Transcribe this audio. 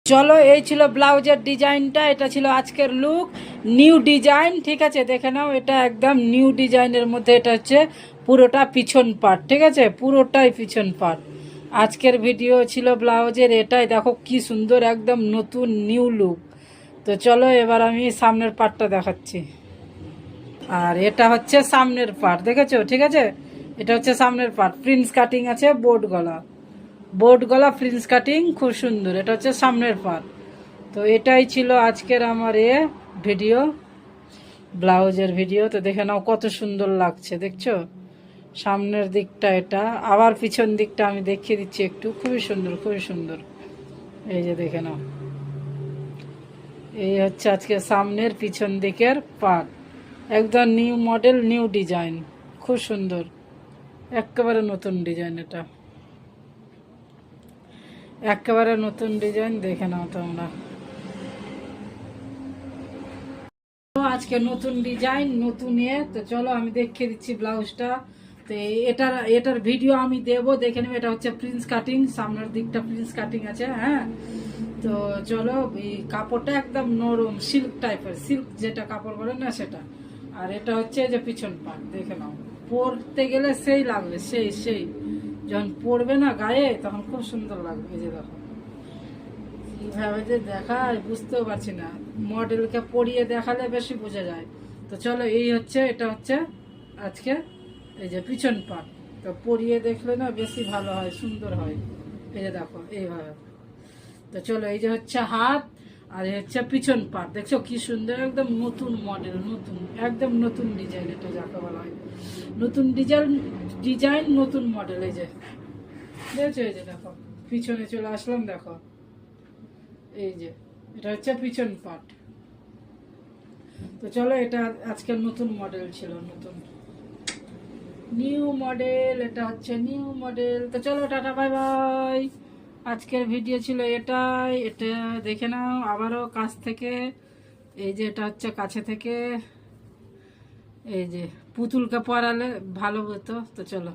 চলো, এই ছিল ব্লাউজের ডিজাইনটা। এটা ছিল আজকের লুক, নিউ ডিজাইন। ঠিক আছে, দেখে নাও, এটা একদম নিউ ডিজাইনের মধ্যে। এটা হচ্ছে পুরোটা পিছন পার্ট। ঠিক আছে, পুরোটাই পিছন পার্ট। আজকের ভিডিও ছিল ব্লাউজের এটাই। দেখো কি সুন্দর, একদম নতুন নিউ লুক। তো চলো এবার আমি সামনের পার্টটা দেখাচ্ছি। আর এটা হচ্ছে সামনের পার্ট, দেখেছো? ঠিক আছে, এটা হচ্ছে সামনের পার্ট। প্রিন্স কাটিং আছে, বোর্ড গলা প্রিন্স কাটিং, খুব সুন্দর। এটা হচ্ছে সামনের পার্ট। তো এটাই ছিল আজকের আমার ভিডিও, ব্লাউজের ভিডিও। তো দেখে নাও কত সুন্দর লাগছে, দেখছো? সামনের দিকটা এটা, আবার পিছন দিকটা আমি দেখিয়ে দিচ্ছি একটু। খুবই সুন্দর, খুবই সুন্দর। এই যে দেখে নাও, এই হচ্ছে আজকে সামনের পিছন দিকের পার্ট। একদম নিউ মডেল, নিউ ডিজাইন, খুব সুন্দর, একেবারে নতুন ডিজাইন। এটা একেবারে নতুন ডিজাইন, দেখে নাও তোমরা। আজকে নতুন ডিজাইন, নতুন তো চলো আমি দেখিয়ে দিচ্ছি ব্লাউজটা। তো এটার ভিডিও আমি দেবো, দেখে নেবে। এটা হচ্ছে প্রিন্স কাটিং, সামনের দিকটা প্রিন্স কাটিং আছে। হ্যাঁ, তো চলো, এই কাপড়টা একদম নরম, সিল্ক টাইপের, সিল্ক যেটা কাপড় বলে না সেটা। আর এটা হচ্ছে যে পিছন পাট, দেখে নাও। পরতে গেলে সেই লাগবে, সেই যখন পরবে না গায়ে, তখন খুব সুন্দর লাগবে। এই যে দেখো, কিভাবে যে দেখায় বুঝতেও পারছি না, মডেলকে পরিয়ে দেখালে বেশি বোঝা যায়। তো চলো, এটা হচ্ছে আজকে এই যে পিছন পাট। তো পরিয়ে দেখলে না বেশি ভালো হয়, সুন্দর হয়। এই যে দেখো এইভাবে। তো চলো, এই যে হচ্ছে হাত, আর এই হচ্ছে পিছন পাট। দেখছো কি সুন্দর, একদম নতুন মডেল, নতুন, একদম নতুন ডিজাইন। এটা যাকে বলা হয় নতুন ডিজাইন, নতুন মডেল। এই যে দেখছো, এই যে দেখো, পিছনে চলে আসলাম, দেখো। এই যে এটা হচ্ছে পিছন পার্ট। তো চলো, এটা আজকের নতুন মডেল ছিল, নতুন নিউ মডেল। এটা হচ্ছে নিউ মডেল। তো চলো, টাটা, বাই বাই। আজকের ভিডিও ছিল এটাই। এটা দেখে নাও আবারও কাছ থেকে। এই যে এটা হচ্ছে কাছে থেকে, এই যে পুতুলকে পরালে ভালো হতো। তো চলো।